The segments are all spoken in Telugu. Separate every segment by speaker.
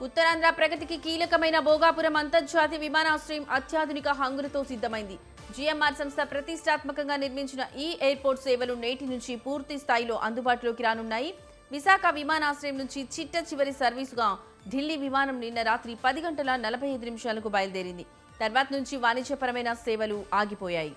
Speaker 1: ఉత్తరాంధ్ర ప్రగతికి కీలకమైన భోగాపురం అంతర్జాతీయ విమానాశ్రయం అత్యాధునిక హంగులతో సిద్ధమైంది. జీఎంఆర్ సంస్థ ప్రతిష్టాత్మకంగా నిర్మించిన ఈ ఎయిర్పోర్ట్ సేవలు నేటి నుంచి పూర్తి స్థాయిలో అందుబాటులోకి రానున్నాయి. విశాఖ విమానాశ్రయం నుంచి చిట్ట చివరి సర్వీసుగా ఢిల్లీ విమానం నిన్న రాత్రి 10 గంటల 45 నిమిషాలకు బయలుదేరింది. తర్వాత నుంచి వాణిజ్యపరమైన సేవలు ఆగిపోయాయి.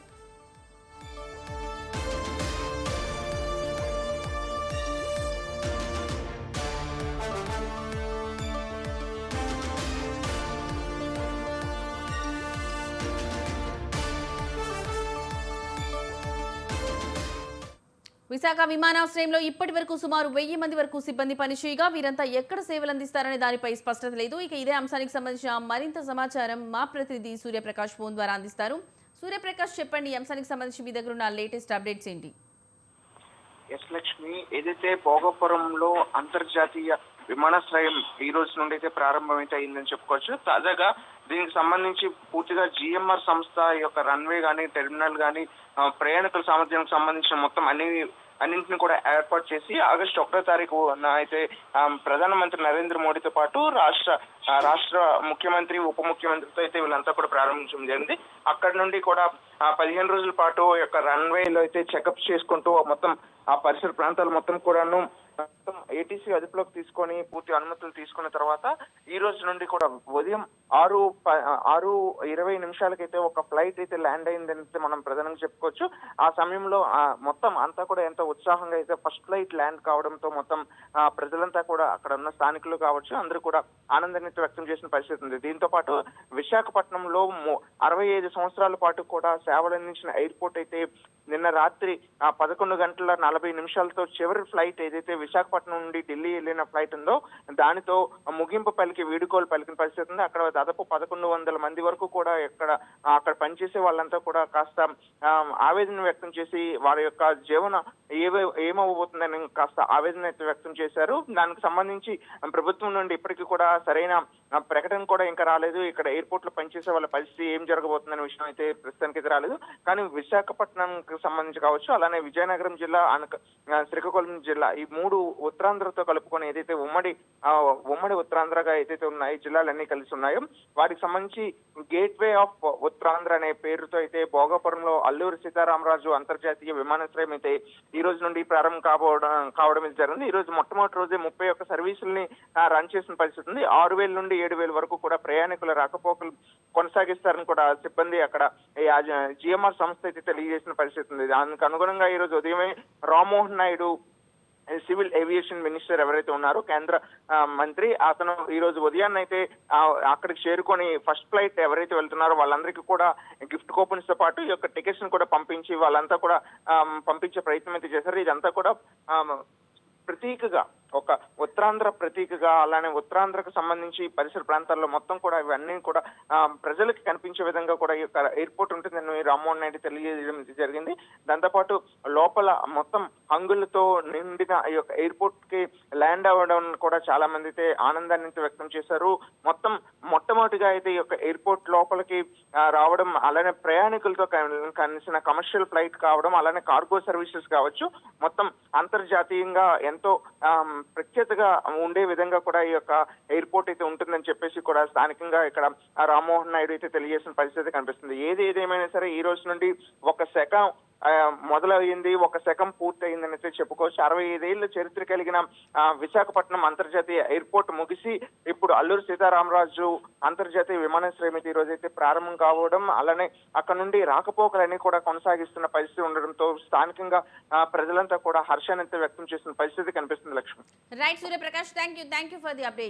Speaker 1: విశాఖ విమానాశ్రయంలో ఇప్పటి వరకు సుమారు 1000 మంది వరకు సిబ్బంది పనిచేయగా వీరంతా ఎక్కడ సేవలు అందిస్తారనే దానిపై స్పష్టత లేదు. ఇక ఇదే అంశానికి సంబంధించిన మరింత సమాచారం మా ప్రతినిధి సూర్యప్రకాష్ ఫోన్ ద్వారా అందిస్తారు. సూర్యప్రకాష్, చెప్పండి, ఈ అంశానికి సంబంధించి మీ దగ్గర ఉన్న లేటెస్ట్ అప్డేట్స్ ఏంటి?
Speaker 2: ఎస్ లక్ష్మి, ఏదైతే భోగాపురంలో అంతర్జాతీయ విమానాశ్రయం ఈ రోజు నుండి అయితే ప్రారంభమైతే అయిందని చెప్పుకోవచ్చు. తాజాగా దీనికి సంబంధించి పూర్తిగా జిఎంఆర్ సంస్థ యొక్క రన్వే కానీ, టెర్మినల్ కానీ, ప్రయాణికుల సామర్థ్యానికి సంబంధించిన మొత్తం అన్నింటిని కూడా ఏర్పాటు చేసి ఆగస్టు 1వ తారీఖున అయితే ప్రధానమంత్రి నరేంద్ర మోడీతో పాటు రాష్ట్ర ముఖ్యమంత్రి, ఉప ముఖ్యమంత్రితో అయితే వీళ్ళంతా కూడా ప్రారంభించడం జరిగింది. అక్కడి నుండి కూడా 15 రోజుల పాటు యొక్క రన్వేలో అయితే చెకప్ చేసుకుంటూ మొత్తం ఆ పరిసర ప్రాంతాలు మొత్తం కూడాను ఏటీసీ అదుపులోకి తీసుకొని పూర్తి అనుమతులు తీసుకున్న తర్వాత ఈ రోజు నుండి కూడా ఉదయం 6:20 ఒక ఫ్లైట్ అయితే ల్యాండ్ అయిందని మనం ప్రధానంగా చెప్పుకోవచ్చు. ఆ సమయంలో మొత్తం అంతా కూడా ఎంతో ఉత్సాహంగా అయితే ఫస్ట్ ఫ్లైట్ ల్యాండ్ కావడంతో మొత్తం ప్రజలంతా కూడా అక్కడ ఉన్న స్థానికులు కావచ్చు అందరూ కూడా ఆనందాన్ని వ్యక్తం చేసిన పరిస్థితి ఉంది. దీంతో పాటు విశాఖపట్నంలో 65 సంవత్సరాల పాటు కూడా సేవలు అందించిన ఎయిర్పోర్ట్ అయితే నిన్న రాత్రి 11 గంటల 40 నిమిషాలతో చివరి ఫ్లైట్ ఏదైతే విశాఖపట్నం నుండి ఢిల్లీ వెళ్ళిన ఫ్లైట్ ఉందో దానితో ముగింపు వీడుకోలు పలికిన పరిస్థితి ఉంది. అక్కడ దాదాపు 1100 మంది వరకు కూడా అక్కడ పనిచేసే వాళ్ళంతా కూడా కాస్త ఆవేదన వ్యక్తం చేసి వారి యొక్క జీవన ఏమవబోతుందని కాస్త ఆవేదన అయితే వ్యక్తం చేశారు. దానికి సంబంధించి ప్రభుత్వం నుండి ఇప్పటికీ కూడా సరైన ప్రకటన కూడా ఇంకా రాలేదు. ఇక్కడ ఎయిర్పోర్ట్ లో పనిచేసే వాళ్ళ పరిస్థితి ఏం జరగబోతుందనే విషయం అయితే ప్రస్తుతానికి అయితే రాలేదు. కానీ విశాఖపట్నం సంబంధించి కావచ్చు, అలానే విజయనగరం జిల్లా, శ్రీకాకుళం జిల్లా, ఈ 3 ఉత్తరాంధ్రతో కలుపుకొని ఏదైతే ఉమ్మడి ఉత్తరాంధ్రగా ఏదైతే ఉన్నాయి జిల్లాలన్నీ కలిసి ఉన్నాయో వాటికి సంబంధించి గేట్వే ఆఫ్ ఉత్తరాంధ్ర అనే పేరుతో అయితే భోగాపురంలో అల్లూరి సీతారామరాజు అంతర్జాతీయ విమానాశ్రయం అయితే ఈ రోజు నుండి ప్రారంభం కావడం జరిగింది. ఈ రోజు మొట్టమొదటి రోజే 31 సర్వీసుల్ని రన్ చేసిన పరిస్థితి ఉంది. 6000 నుండి 7000 వరకు కూడా ప్రయాణికుల రాకపోకలు కొనసాగిస్తారని కూడా సిబ్బంది అక్కడ జిఎంఆర్ సంస్థ అయితే తెలియజేసిన పరిస్థితి ఉంది. దానికి అనుగుణంగా ఈ రోజు ఉదయమే Rammohan Naidu, civil aviation minister ఎవరైతే ఉన్నారో కేంద్ర మంత్రి, అతను ఈ రోజు ఉదయాన్నే అయితే అక్కడికి చేరుకొని ఫస్ట్ ఫ్లైట్ ఎవరైతే వెళ్తున్నారో వాళ్ళందరికీ కూడా గిఫ్ట్ కూపన్స్ తో పాటు ఈ యొక్క టికెట్స్ ని కూడా పంపించి వాళ్ళంతా కూడా పంపించే ప్రయత్నం అయితే చేశారు. ఇదంతా కూడా ప్రతీకగా, ఒక ఉత్తరాంధ్ర ప్రతీకగా, అలానే ఉత్తరాంధ్రకు సంబంధించి పరిసర ప్రాంతాల్లో మొత్తం కూడా ఇవన్నీ కూడా ప్రజలకు కనిపించే విధంగా కూడా ఈ యొక్క ఎయిర్పోర్ట్ ఉంటుందని రామ్మోహన్ నాయుడు తెలియజేయడం జరిగింది. దాంతోపాటు లోపల మొత్తం హంగులతో నిండిన ఈ యొక్క ఎయిర్పోర్ట్ కి ల్యాండ్ అవ్వడం కూడా చాలా మంది అయితే ఆనందాన్ని వ్యక్తం చేశారు. మొత్తం మొట్టమొదటిగా అయితే ఈ యొక్క ఎయిర్పోర్ట్ లోపలికి రావడం, అలానే ప్రయాణికులతో కలిసిన కమర్షియల్ ఫ్లైట్ కావడం, అలానే కార్గో సర్వీసెస్ కావచ్చు, మొత్తం అంతర్జాతీయంగా ఎంతో ప్రఖ్యాతగా ఉండే విధంగా కూడా ఈ యొక్క ఎయిర్పోర్ట్ అయితే ఉంటుందని చెప్పేసి కూడా స్థానికంగా ఇక్కడ రామ్మోహన్ నాయుడు అయితే తెలియజేసిన పరిస్థితి కనిపిస్తుంది. ఏదేమైనా సరే ఈ రోజు నుండి ఒక శకం మొదలయ్యింది, ఒక శకం పూర్తి అయిందని అయితే చెప్పుకోవచ్చు. 65 ఏళ్ల చరిత్ర కలిగిన విశాఖపట్నం అంతర్జాతీయ ఎయిర్పోర్ట్ ముగిసి ఇప్పుడు అల్లూరి సీతారామరాజు అంతర్జాతీయ విమానాశ్రయం అయితే ఈ రోజు అయితే ప్రారంభం కావడం, అలానే అక్కడ నుండి రాకపోకలన్నీ కూడా కొనసాగిస్తున్న పరిస్థితి ఉండడంతో స్థానికంగా ప్రజలంతా కూడా హర్షాన్ని వ్యక్తం చేస్తున్న పరిస్థితి కనిపిస్తుంది. Lakshmi.
Speaker 1: Right Suryaprakash, thank you for the update.